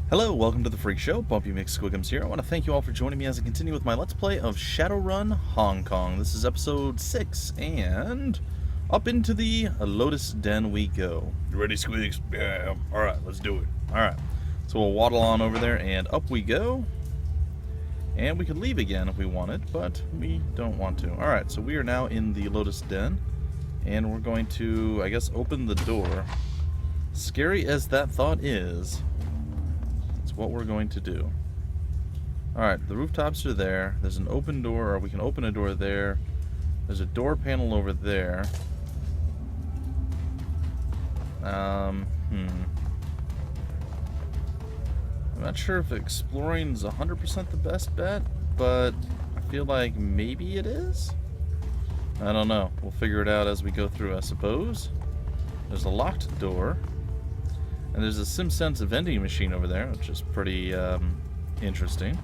Hello, welcome to the Freak Show. Bumpy McSquigums here. I want to thank you all for joining me as I continue with my Let's Play of Shadowrun Hong Kong. This is episode 6, and up into the Lotus Den we go. You ready, Squigs? Yeah. Alright, let's do it. Alright, so we'll waddle on over there, and up we go. And we could leave again if we wanted, but we don't want to. Alright, so we are now in the Lotus Den, and we're going to, I guess, open the door. Scary as that thought is, what we're going to do. Alright, the rooftops are there. There's an open door, or we can open a door there. There's a door panel over there. I'm not sure if exploring is 100% the best bet, but I feel like maybe it is? I don't know. We'll figure it out as we go through, I suppose. There's a locked door. And there's a SimSense vending machine over there, which is pretty interesting.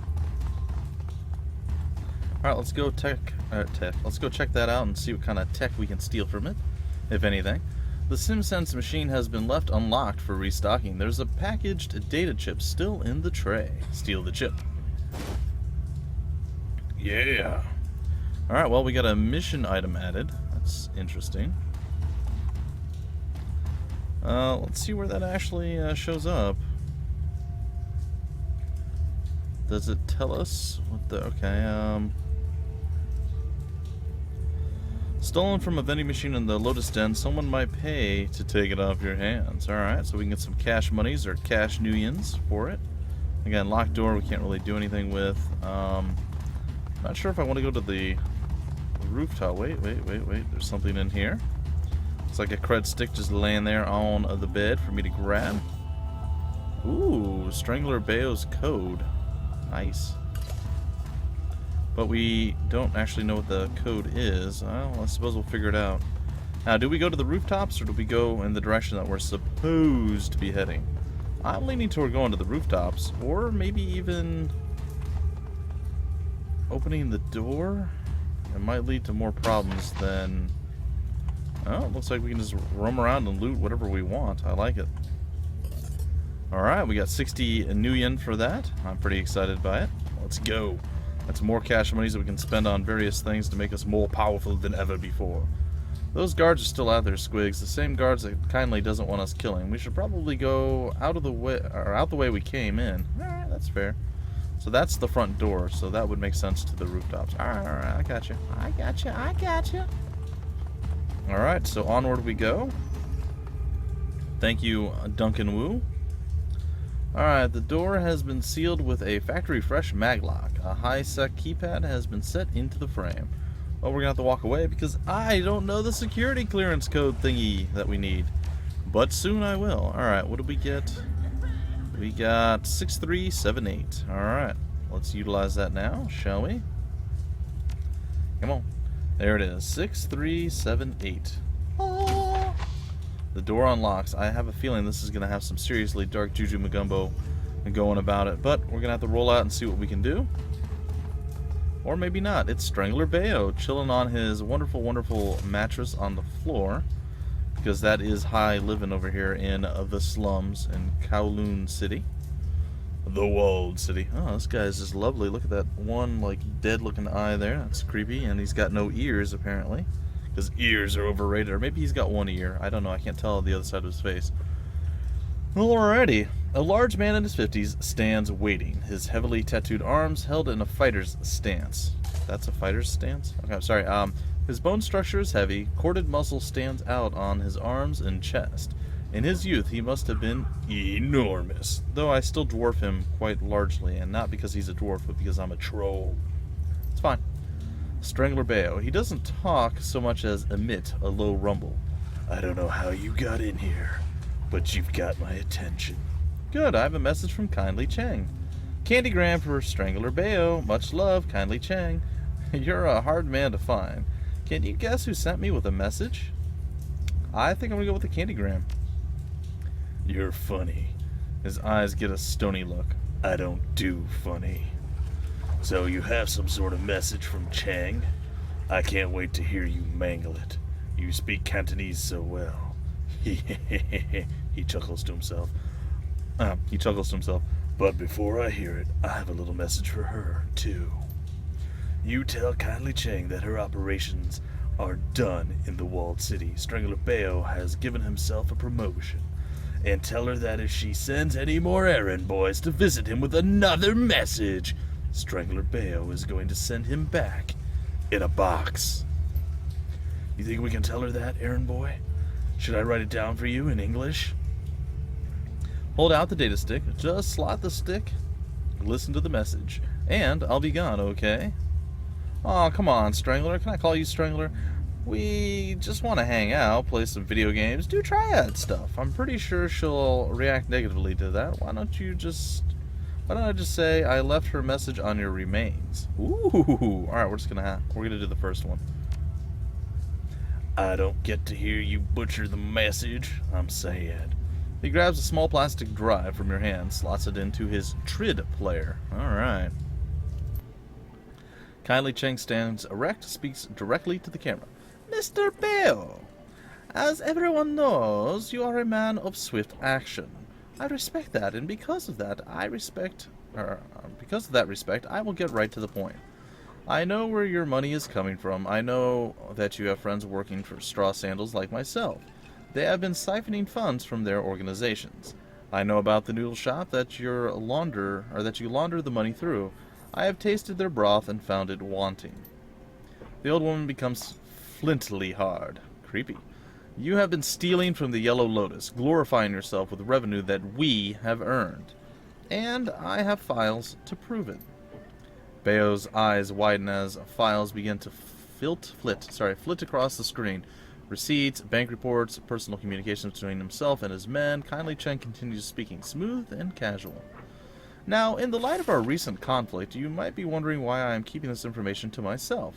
Alright, let's go let's go check that out and see what kind of tech we can steal from it, if anything. The SimSense machine has been left unlocked for restocking. There's a packaged data chip still in the tray. Steal the chip. Yeah. Alright, well, we got a mission item added. That's interesting. Let's see where that actually shows up. Does it tell us what the... Okay, stolen from a vending machine in the Lotus Den. Someone might pay to take it off your hands. Alright, so we can get some cash monies or cash nuions for it. Again, locked door we can't really do anything with. Not sure if I want to go to the rooftop. Wait. There's something in here. It's like a cred stick just laying there on the bed for me to grab. Ooh, Strangler Bao's code. Nice. But we don't actually know what the code is. Well, I suppose we'll figure it out. Now, do we go to the rooftops or do we go in the direction that we're supposed to be heading? I'm leaning toward going to the rooftops, or maybe even opening the door. It might lead to more problems than... Oh, it looks like we can just roam around and loot whatever we want. I like it. Alright, we got 60 nuyen for that. I'm pretty excited by it. Let's go. That's more cash monies that we can spend on various things to make us more powerful than ever before. Those guards are still out there, Squigs. The same guards that kindly doesn't want us killing. We should probably go out of the way, or out the way we came in. Alright, that's fair. So that's the front door, so that would make sense to the rooftops. Alright, I got you. I got you. Alright, so onward we go. Thank you, Duncan Wu. Alright, the door has been sealed with a factory fresh maglock. A high-sec keypad has been set into the frame. Well, we're gonna have to walk away because I don't know the security clearance code thingy that we need. But soon I will. Alright, what did we get? We got 6378. Alright, let's utilize that now, shall we? Come on. There it is, 6378. Oh. The door unlocks. I have a feeling this is going to have some seriously dark Juju Magumbo going about it, but we're going to have to roll out and see what we can do. Or maybe not. It's Strangler Bao chilling on his wonderful, wonderful mattress on the floor, because that is high living over here in the slums in Kowloon City. The walled city. Oh, this guy is just lovely. Look at that one, like, dead-looking eye there. That's creepy. And he's got no ears, apparently. His ears are overrated. Or maybe he's got one ear. I don't know. I can't tell the other side of his face. Alrighty. A large man in his 50s stands waiting. His heavily tattooed arms held in a fighter's stance. That's a fighter's stance? Okay, I'm sorry. His bone structure is heavy. Corded muscle stands out on his arms and chest. In his youth, he must have been enormous, though I still dwarf him quite largely, and not because he's a dwarf, but because I'm a troll. It's fine. Strangler Bao. He doesn't talk so much as emit a low rumble. I don't know how you got in here, but you've got my attention. Good, I have a message from Kindly Cheng. Candygram for Strangler Bao. Much love, Kindly Cheng. You're a hard man to find. Can you guess who sent me with a message? I think I'm going to go with the Candygram. You're funny. His eyes get a stony look. I don't do funny. So you have some sort of message from Cheng? I can't wait to hear you mangle it. You speak Cantonese so well. He chuckles to himself. But before I hear it, I have a little message for her, too. You tell Kindly Cheng that her operations are done in the walled city. Strangler Bao has given himself a promotion. And tell her that if she sends any more errand boys to visit him with another message, Strangler Bao is going to send him back in a box. You think we can tell her that, errand boy? Should I write it down for you in English? Hold out the data stick, just slot the stick, listen to the message, and I'll be gone, okay? Aw, come on, Strangler. Can I call you Strangler? We just want to hang out, play some video games, do triad stuff. I'm pretty sure she'll react negatively to that. Why don't I just say I left her message on your remains? Ooh. Alright, we're gonna do the first one. I don't get to hear you butcher the message. I'm sad. He grabs a small plastic drive from your hand, slots it into his TRID player. Alright. Kindly Cheng stands erect, speaks directly to the camera. Mr. Bao, as everyone knows, you are a man of swift action. I respect that, and because of that respect, I will get right to the point. I know where your money is coming from. I know that you have friends working for straw sandals like myself. They have been siphoning funds from their organizations. I know about the noodle shop that you launder the money through. I have tasted their broth and found it wanting. The old woman becomes flintily hard. Creepy. You have been stealing from the Yellow Lotus, glorifying yourself with revenue that we have earned. And I have files to prove it. Bao's eyes widen as files begin to flit across the screen. Receipts, bank reports, personal communications between himself and his men. Kindly Cheng continues speaking, smooth and casual. Now, in the light of our recent conflict, you might be wondering why I am keeping this information to myself.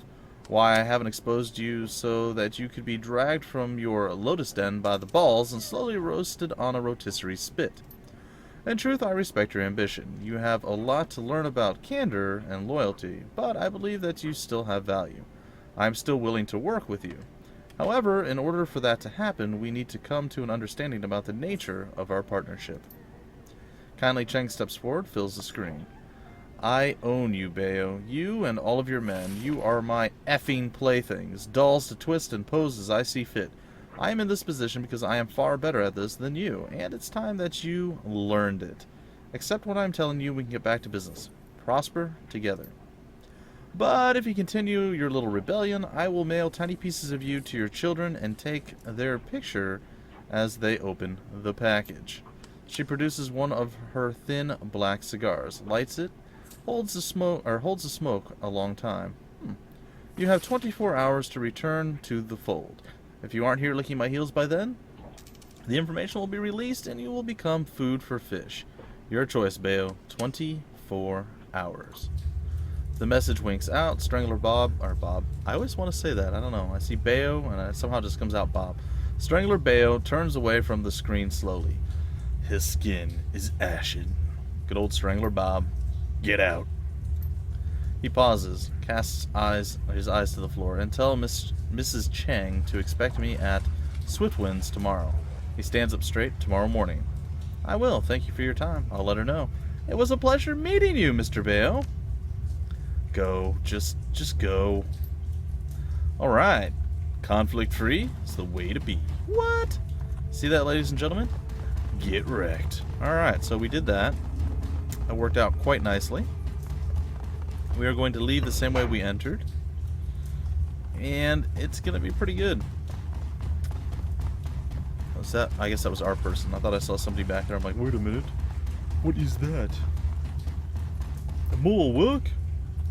Why I haven't exposed you so that you could be dragged from your lotus den by the balls and slowly roasted on a rotisserie spit. In truth, I respect your ambition. You have a lot to learn about candor and loyalty, but I believe that you still have value. I am still willing to work with you. However, in order for that to happen, we need to come to an understanding about the nature of our partnership. Kindly Cheng steps forward, fills the screen. I own you, Bao. You and all of your men. You are my effing playthings, dolls to twist and pose as I see fit. I am in this position because I am far better at this than you, and it's time that you learned it. Accept what I'm telling you, we can get back to business. Prosper together. But if you continue your little rebellion, I will mail tiny pieces of you to your children and take their picture as they open the package. She produces one of her thin black cigars, lights it, holds the smoke a long time. You have 24 hours to return to the fold. If you aren't here licking my heels by then, the information will be released and you will become food for fish. Your choice, Bao. 24 hours. The message winks out. Strangler Bob. I always want to say that. I don't know. I see Bao and it somehow just comes out Bob. Strangler Bao turns away from the screen slowly. His skin is ashen. Good old Strangler Bob. Get out. He pauses, casts his eyes to the floor, and tell Mrs. Cheng to expect me at Swiftwinds tomorrow. He stands up straight. Tomorrow morning. I will. Thank you for your time. I'll let her know. It was a pleasure meeting you, Mr. Bao. Go. Just go. Alright. Conflict-free is the way to be. What? See that, ladies and gentlemen? Get wrecked. Alright, so we did that. That worked out quite nicely. We are going to leave the same way we entered. And it's going to be pretty good. What's that? I guess that was our person. I thought I saw somebody back there. I'm like, wait a minute. What is that? More work?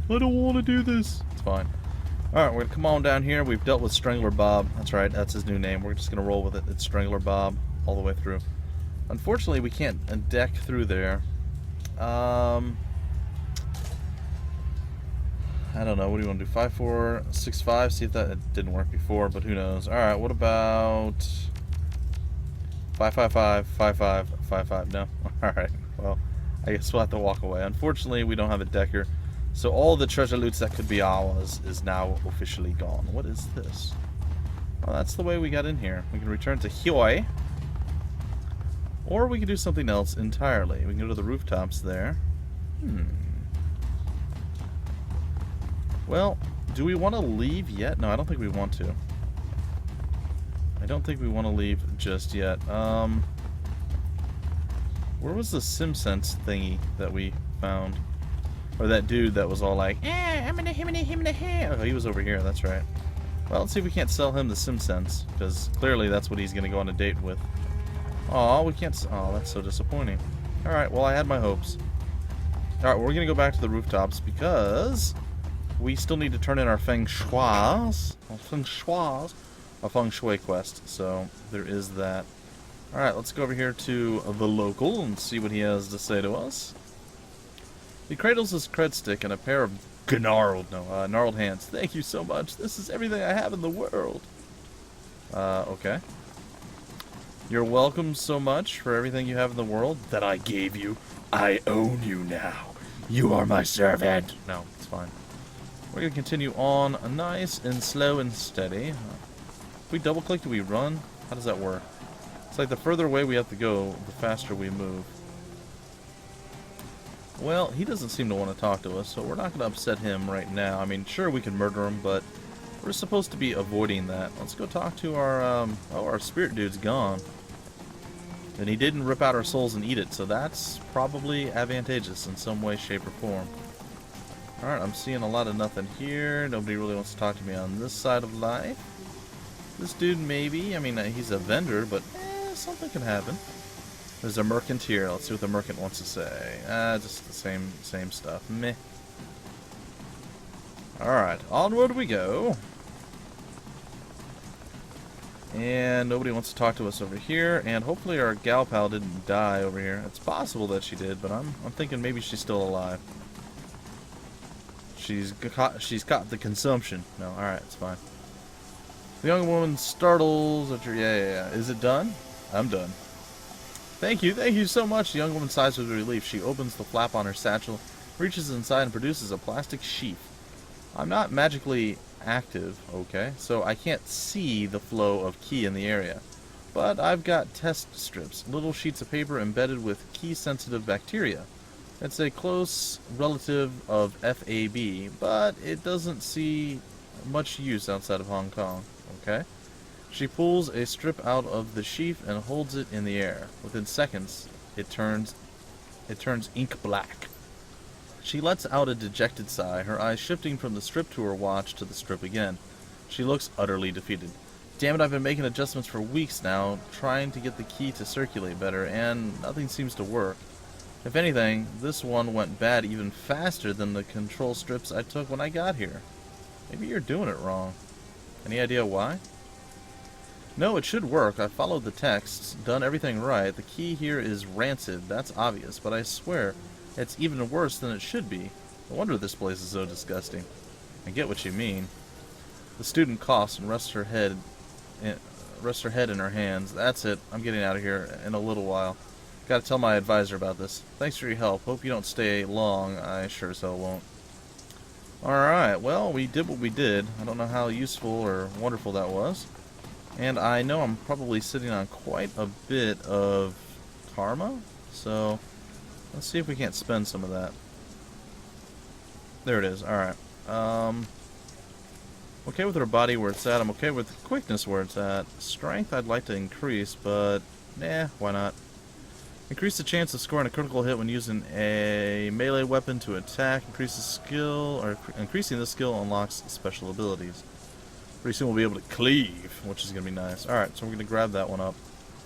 I don't want to do this. It's fine. Alright, we're going to come on down here. We've dealt with Strangler Bob. That's right, that's his new name. We're just going to roll with it. It's Strangler Bob all the way through. Unfortunately, we can't deck through there. I don't know. What do you want to do? 5, 4, 6, 5? See if that didn't work before, but who knows. Alright, what about 5, 5, 5, 5, 5, 5, 5? No? Alright, well, I guess we'll have to walk away. Unfortunately, we don't have a decker. So all the treasure loots that could be ours is now officially gone. What is this? Well, that's the way we got in here. We can return to Hioi. Or we could do something else entirely. We can go to the rooftops there. Well, do we want to leave yet? No, I don't think we want to. I don't think we want to leave just yet. Where was the SimSense thingy that we found? Or that dude that was all like, I'm in the hair. Oh, he was over here, that's right. Well, let's see if we can't sell him the SimSense, because clearly that's what he's going to go on a date with. Aw, we can't... Oh, that's so disappointing. Alright, well, I had my hopes. Alright, we're going to go back to the rooftops, because we still need to turn in our feng shui quest, so there is that. Alright, let's go over here to the local and see what he has to say to us. He cradles his cred stick and a pair of gnarled hands. Thank you so much. This is everything I have in the world. Okay. You're welcome so much for everything you have in the world that I gave you. I own you now. You are my servant. No, it's fine. We're going to continue on nice and slow and steady. If we double click, do we run? How does that work? It's like the further away we have to go, the faster we move. Well, he doesn't seem to want to talk to us, so we're not going to upset him right now. I mean, sure, we can murder him, but we're supposed to be avoiding that. Let's go talk to our, our spirit dude's gone. And he didn't rip out our souls and eat it, so that's probably advantageous in some way, shape, or form. Alright, I'm seeing a lot of nothing here. Nobody really wants to talk to me on this side of life. This dude, maybe. I mean, he's a vendor, but something can happen. There's a merchant here. Let's see what the merchant wants to say. Just the same stuff. Meh. Alright, onward we go. And nobody wants to talk to us over here. And hopefully our gal pal didn't die over here. It's possible that she did, but I'm thinking maybe she's still alive. She's caught the consumption. No, alright, it's fine. The young woman startles at your... Yeah. Is it done? I'm done. Thank you so much. The young woman sighs with relief. She opens the flap on her satchel, reaches inside, and produces a plastic sheath. I'm not magically active, okay, so I can't see the flow of ki in the area. But I've got test strips, little sheets of paper embedded with ki-sensitive bacteria. It's a close relative of FAB, but it doesn't see much use outside of Hong Kong, okay? She pulls a strip out of the sheath and holds it in the air. Within seconds, it turns ink black. She lets out a dejected sigh, her eyes shifting from the strip to her watch to the strip again. She looks utterly defeated. Damn it, I've been making adjustments for weeks now, trying to get the key to circulate better, and nothing seems to work. If anything, this one went bad even faster than the control strips I took when I got here. Maybe you're doing it wrong. Any idea why? No, it should work. I followed the texts, done everything right. The key here is rancid, that's obvious, but I swear, it's even worse than it should be. No wonder this place is so disgusting. I get what you mean. The student coughs and rests her head in her hands. That's it. I'm getting out of here in a little while. Gotta tell my advisor about this. Thanks for your help. Hope you don't stay long. I sure as hell won't. Alright, well, we did what we did. I don't know how useful or wonderful that was. And I know I'm probably sitting on quite a bit of karma, so let's see if we can't spend some of that. There it is. Alright. Okay with her body where it's at. I'm okay with quickness where it's at. Strength I'd like to increase, but nah, why not? Increase the chance of scoring a critical hit when using a melee weapon to attack. Increasing the skill unlocks special abilities. Pretty soon we'll be able to cleave, which is going to be nice. Alright, so we're going to grab that one up.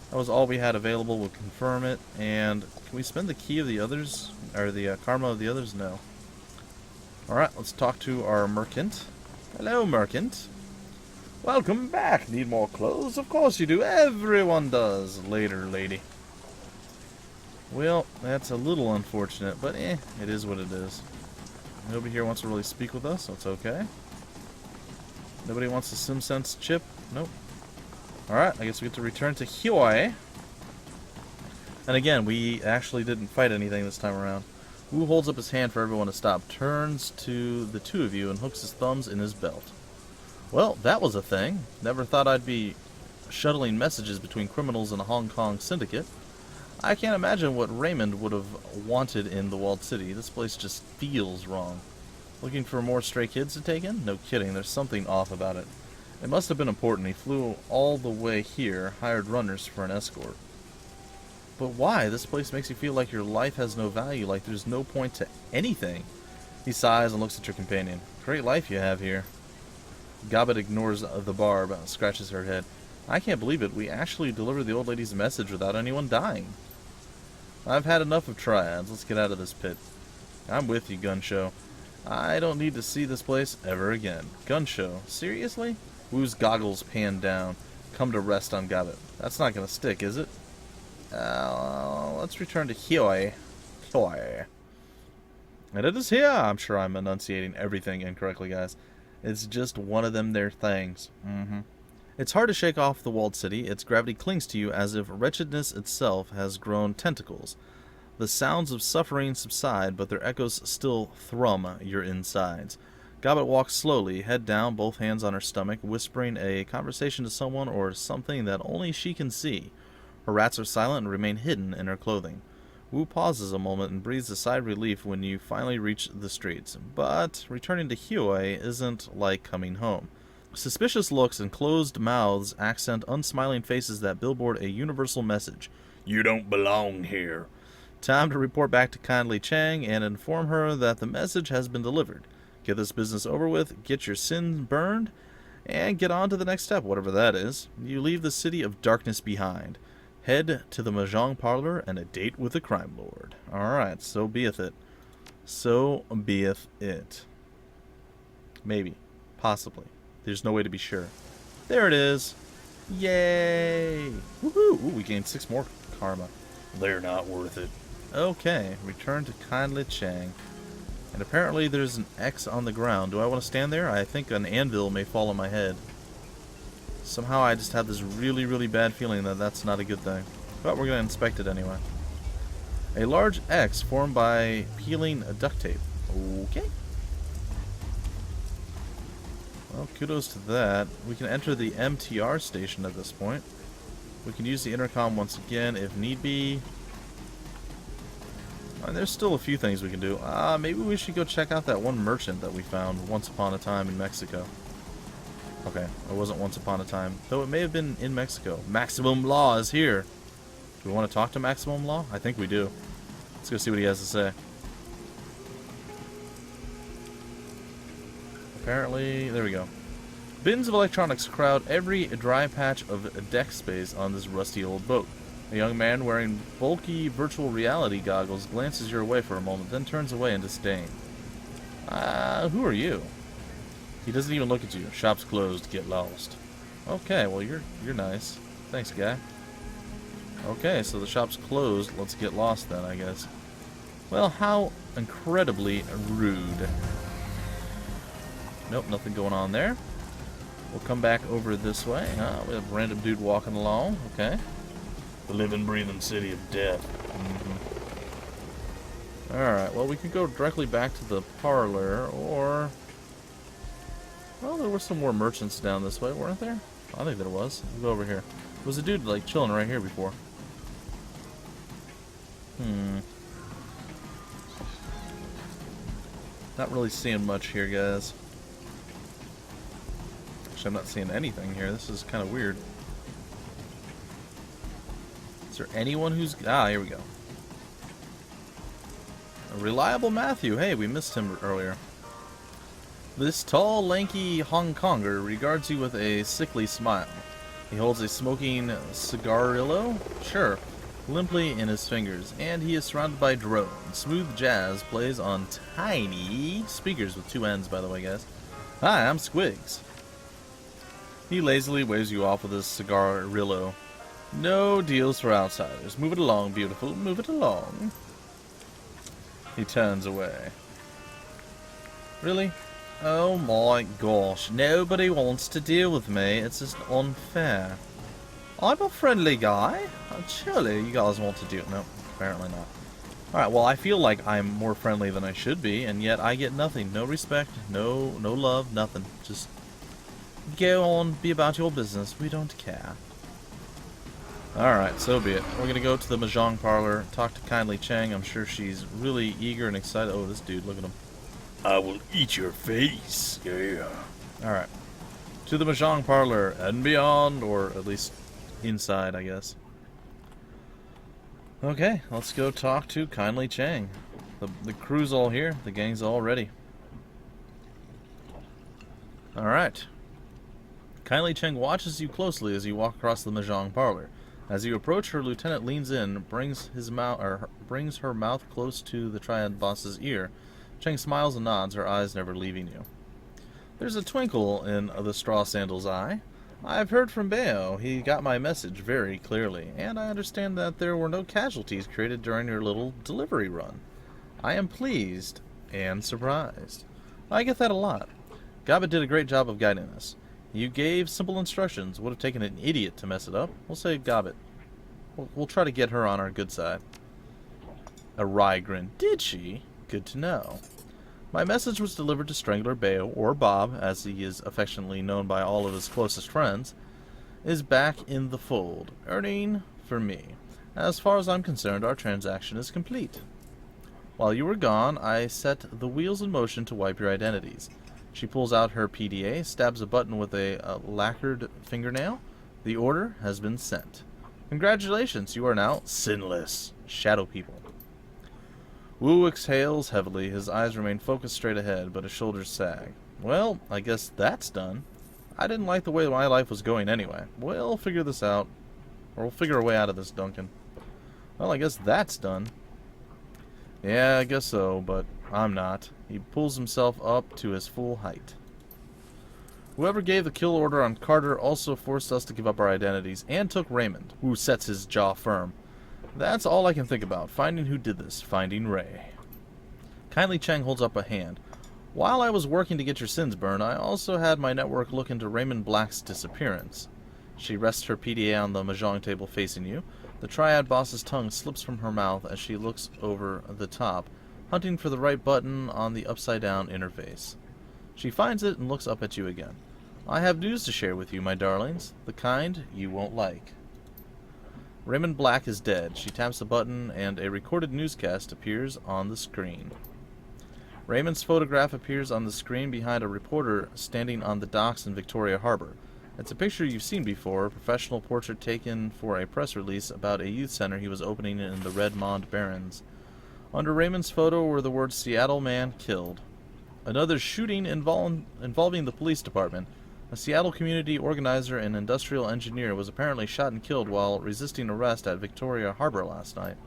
That was all we had available. We'll confirm it. And can we spend the key of the others? Or the karma of the others? No. Alright, let's talk to our merchant. Hello, merchant. Welcome back. Need more clothes? Of course you do. Everyone does. Later, lady. Well, that's a little unfortunate, but it is what it is. Nobody here wants to really speak with us, so it's okay. Nobody wants a SimSense chip? Nope. Alright, I guess we get to return to Hyoi. And again, we actually didn't fight anything this time around. Wu holds up his hand for everyone to stop, turns to the two of you, and hooks his thumbs in his belt. Well, that was a thing. Never thought I'd be shuttling messages between criminals and a Hong Kong syndicate. I can't imagine what Raymond would have wanted in the walled city. This place just feels wrong. Looking for more stray kids to take in? No kidding, there's something off about it. It must have been important. He flew all the way here, hired runners for an escort. But why? This place makes you feel like your life has no value, like there's no point to anything. He sighs and looks at your companion. Great life you have here. Gobbet ignores the barb, scratches her head. I can't believe it. We actually delivered the old lady's message without anyone dying. I've had enough of triads. Let's get out of this pit. I'm with you, Gun Show. I don't need to see this place ever again. Gun Show? Seriously? Wu's goggles pan down, come to rest on Gobbet. That's not going to stick, is it? Let's return to Hioi. Hioi. And it is here. I'm sure I'm enunciating everything incorrectly, guys. It's just one of them there things. It's hard to shake off the walled city. Its gravity clings to you as if wretchedness itself has grown tentacles. The sounds of suffering subside, but their echoes still thrum your insides. Gobbet walks slowly, head down, both hands on her stomach, whispering a conversation to someone or something that only she can see. Her rats are silent and remain hidden in her clothing. Wu pauses a moment and breathes a sigh of relief when you finally reach the streets. But returning to Hioi isn't like coming home. Suspicious looks and closed mouths accent unsmiling faces that billboard a universal message. You don't belong here. Time to report back to Kindly Cheng and inform her that the message has been delivered. Get this business over with, get your sin burned, and get on to the next step, whatever that is. You leave the city of darkness behind. Head to the Mahjong parlor and a date with the crime lord. Alright, so beeth it. So beeth it. Maybe. Possibly. There's no way to be sure. There it is. Yay! Woohoo! Ooh, we gained 6 more karma. They're not worth it. Okay, return to Kindly Cheng. And apparently there's an X on the ground. Do I want to stand there? I think an anvil may fall on my head. Somehow I just have this really, really bad feeling that that's not a good thing. But we're going to inspect it anyway. A large X formed by peeling duct tape. Okay. Well, kudos to that. We can enter the MTR station at this point. We can use the intercom once again if need be. And there's still a few things we can do. Maybe we should go check out that one merchant that we found once upon a time in Mexico. Okay, it wasn't once upon a time, though it may have been in Mexico. Maximum Law is here. Do we want to talk to Maximum Law? I think we do. Let's go see what he has to say. Apparently, there we go. Bins of electronics crowd every dry patch of deck space on this rusty old boat. A young man wearing bulky virtual reality goggles glances your way for a moment, then turns away in disdain. Who are you? He doesn't even look at you. Shop's closed. Get lost. Okay, well you're nice. Thanks, guy. Okay, so the shop's closed. Let's get lost then, I guess. Well, how incredibly rude. Nope, nothing going on there. We'll come back over this way. We have a random dude walking along. Okay. The living, breathing city of death. Alright, well we can go directly back to the parlor, or... Well, there were some more merchants down this way, weren't there? I think there was. We'll go over here. There was a dude, like, chilling right here before. Not really seeing much here, guys. Actually, I'm not seeing anything here. This is kind of weird. Is there anyone who's... here we go. A reliable Matthew. Hey, we missed him earlier. This tall, lanky Hong Konger regards you with a sickly smile. He holds a smoking cigarillo, sure, limply in his fingers, and he is surrounded by drones. Smooth jazz plays on tiny speakers with 2 ends, by the way, guys. Hi, I'm Squigs. He lazily waves you off with his cigarillo. No deals for outsiders. Move it along, beautiful. Move it along. He turns away. Really? Oh my gosh. Nobody wants to deal with me. It's just unfair. I'm a friendly guy. Surely you guys want to do... No, apparently not. Alright, well, I feel like I'm more friendly than I should be, and yet I get nothing. No respect, no love, nothing. Just go on, be about your business. We don't care. Alright, so be it. We're gonna go to the Mahjong parlor, talk to Kindly Cheng. I'm sure she's really eager and excited. Oh, this dude, look at him. I will eat your face. Yeah. Alright. To the Mahjong parlor and beyond, or at least inside, I guess. Okay, let's go talk to Kindly Cheng. The crew's all here. The gang's all ready. Alright. Kindly Cheng watches you closely as you walk across the Mahjong parlor. As you approach, her lieutenant leans in, brings her mouth close to the triad boss's ear. Cheng smiles and nods, her eyes never leaving you. There's a twinkle in the straw sandal's eye. I've heard from Bao. He got my message very clearly, and I understand that there were no casualties created during your little delivery run. I am pleased and surprised. I get that a lot. Gabbett did a great job of guiding us. You gave simple instructions. Would have taken an idiot to mess it up. We'll say Gabbett. We'll try to get her on our good side. A wry grin. Did she? Good to know. My message was delivered to Strangler Bao, or Bob, as he is affectionately known by all of his closest friends, is back in the fold, earning for me. As far as I'm concerned, our transaction is complete. While you were gone, I set the wheels in motion to wipe your identities. She pulls out her PDA, stabs a button with a lacquered fingernail. The order has been sent. Congratulations, you are now sinless shadow people. Wu exhales heavily. His eyes remain focused straight ahead, but his shoulders sag. Well, I guess that's done. I didn't like the way my life was going anyway. We'll figure this out. Or we'll figure a way out of this, Duncan. Well, I guess that's done. Yeah, I guess so, but I'm not. He pulls himself up to his full height. Whoever gave the kill order on Carter also forced us to give up our identities, and took Raymond, who sets his jaw firm. That's all I can think about. Finding who did this. Finding Ray. Kindly Cheng holds up a hand. While I was working to get your sins burned, I also had my network look into Raymond Black's disappearance. She rests her PDA on the Mahjong table facing you. The triad boss's tongue slips from her mouth as she looks over the top, hunting for the right button on the upside-down interface. She finds it and looks up at you again. I have news to share with you, my darlings. The kind you won't like. Raymond Black is dead. She taps the button and a recorded newscast appears on the screen. Raymond's photograph appears on the screen behind a reporter standing on the docks in Victoria Harbor. It's a picture you've seen before, a professional portrait taken for a press release about a youth center he was opening in the Redmond Barrens. Under Raymond's photo were the words Seattle man killed. Another shooting involving the police department. A Seattle community organizer and industrial engineer was apparently shot and killed while resisting arrest at Victoria Harbor last night.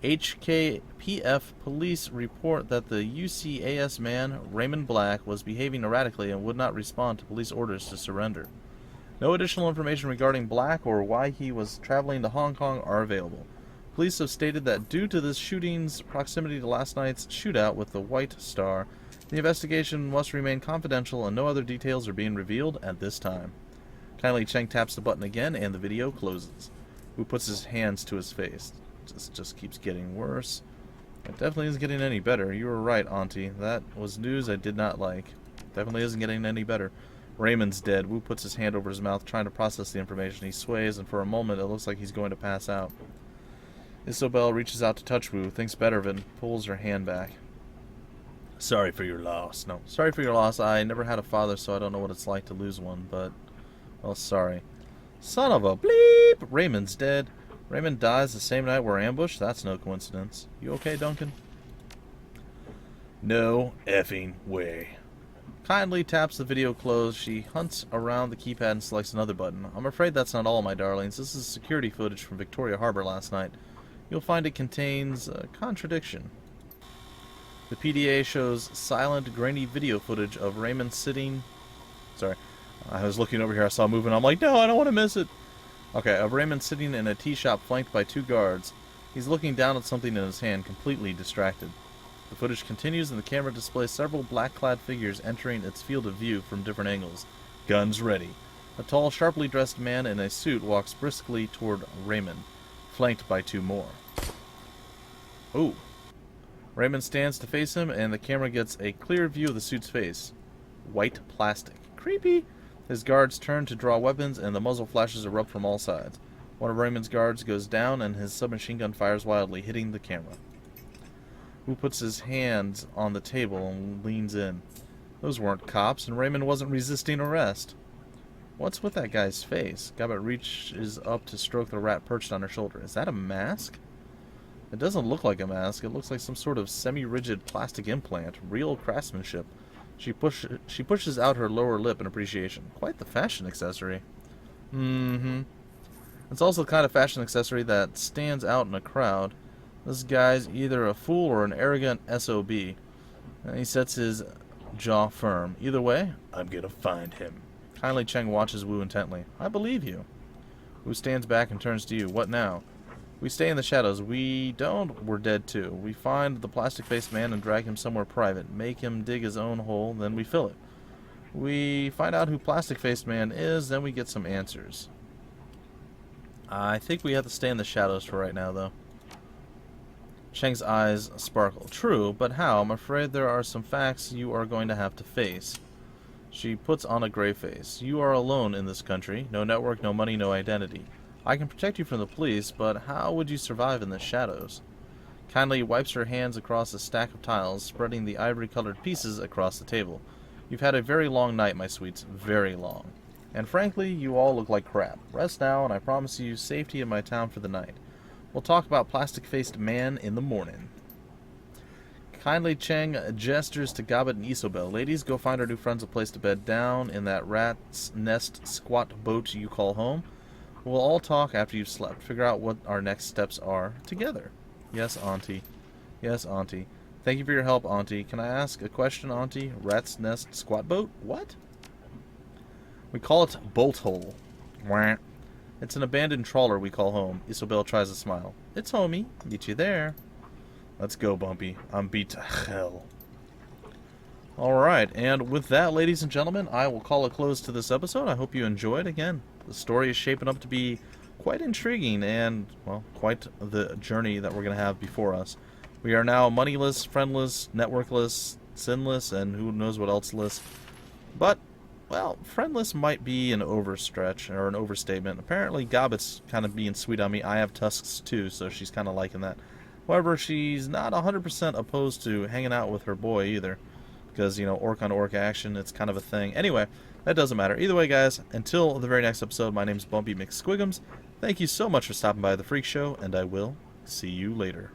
HKPF police report that the UCAS man, Raymond Black, was behaving erratically and would not respond to police orders to surrender. No additional information regarding Black or why he was traveling to Hong Kong are available. Police have stated that due to this shooting's proximity to last night's shootout with the White Star, the investigation must remain confidential and no other details are being revealed at this time. Kindly Cheng taps the button again and the video closes. Wu puts his hands to his face. This just keeps getting worse. It definitely isn't getting any better. You were right, Auntie. That was news I did not like. Definitely isn't getting any better. Raymond's dead. Wu puts his hand over his mouth, trying to process the information. He sways, and for a moment it looks like he's going to pass out. Isobel reaches out to touch Wu, thinks better of it, and pulls her hand back. Sorry for your loss. No, sorry for your loss. I never had a father, so I don't know what it's like to lose one, but... well, sorry. Son of a bleep! Raymond's dead. Raymond dies the same night we're ambushed? That's no coincidence. You okay, Duncan? No effing way. Kindly taps the video close. She hunts around the keypad and selects another button. I'm afraid that's not all, my darlings. This is security footage from Victoria Harbor last night. You'll find it contains a contradiction. The PDA shows silent, grainy video footage of Raymond sitting... Sorry. I was looking over here, I saw a movement. I'm like, no, I don't want to miss it. Okay, of Raymond sitting in a tea shop flanked by two guards. He's looking down at something in his hand, completely distracted. The footage continues and the camera displays several black-clad figures entering its field of view from different angles. Guns ready. A tall, sharply dressed man in a suit walks briskly toward Raymond, flanked by two more. Ooh. Raymond stands to face him, and the camera gets a clear view of the suit's face. White plastic. Creepy. His guards turn to draw weapons, and the muzzle flashes erupt from all sides. One of Raymond's guards goes down, and his submachine gun fires wildly, hitting the camera. Wu puts his hands on the table and leans in. Those weren't cops, and Raymond wasn't resisting arrest. What's with that guy's face? Gabbett reaches up to stroke the rat perched on her shoulder. Is that a mask? It doesn't look like a mask. It looks like some sort of semi-rigid plastic implant. Real craftsmanship. She pushes out her lower lip in appreciation. Quite the fashion accessory. Mm-hmm. It's also the kind of fashion accessory that stands out in a crowd. This guy's either a fool or an arrogant SOB. And he sets his jaw firm. Either way, I'm gonna find him. Kindly Cheng watches Wu intently. I believe you. Wu stands back and turns to you. What now? We stay in the shadows. We don't, we're dead too. We find the plastic-faced man and drag him somewhere private. Make him dig his own hole, then we fill it. We find out who plastic-faced man is, then we get some answers. I think we have to stay in the shadows for right now, though. Cheng's eyes sparkle. True, but how? I'm afraid there are some facts you are going to have to face. She puts on a gray face. You are alone in this country. No network, no money, no identity. I can protect you from the police, but how would you survive in the shadows? Kindly wipes her hands across a stack of tiles, spreading the ivory-colored pieces across the table. You've had a very long night, my sweets. Very long. And frankly, you all look like crap. Rest now, and I promise you safety in my town for the night. We'll talk about plastic-faced man in the morning. Kindly Cheng gestures to Gabbett and Isobel. Ladies, go find our new friends a place to bed down in that rat's nest squat boat you call home. We'll all talk after you've slept. Figure out what our next steps are together. Yes, Auntie. Yes, Auntie. Thank you for your help, Auntie. Can I ask a question, Auntie? Rat's nest squat boat? What? We call it Bolt Hole. Wah. It's an abandoned trawler we call home. Isobel tries to smile. It's homey. Meet you there. Let's go, Bumpy. I'm beat to hell. Alright, and with that, ladies and gentlemen, I will call a close to this episode. I hope you enjoyed. Again, the story is shaping up to be quite intriguing and, well, quite the journey that we're going to have before us. We are now moneyless, friendless, networkless, sinless, and who knows what else less. But, well, friendless might be an overstretch or an overstatement. Apparently, Gabbett's kind of being sweet on me. I have tusks too, so she's kind of liking that. However, she's not 100% opposed to hanging out with her boy either. Because, you know, orc on orc action, it's kind of a thing. Anyway, that doesn't matter. Either way, guys, until the very next episode, my name's Bumpy McSquigums. Thank you so much for stopping by The Freak Show, and I will see you later.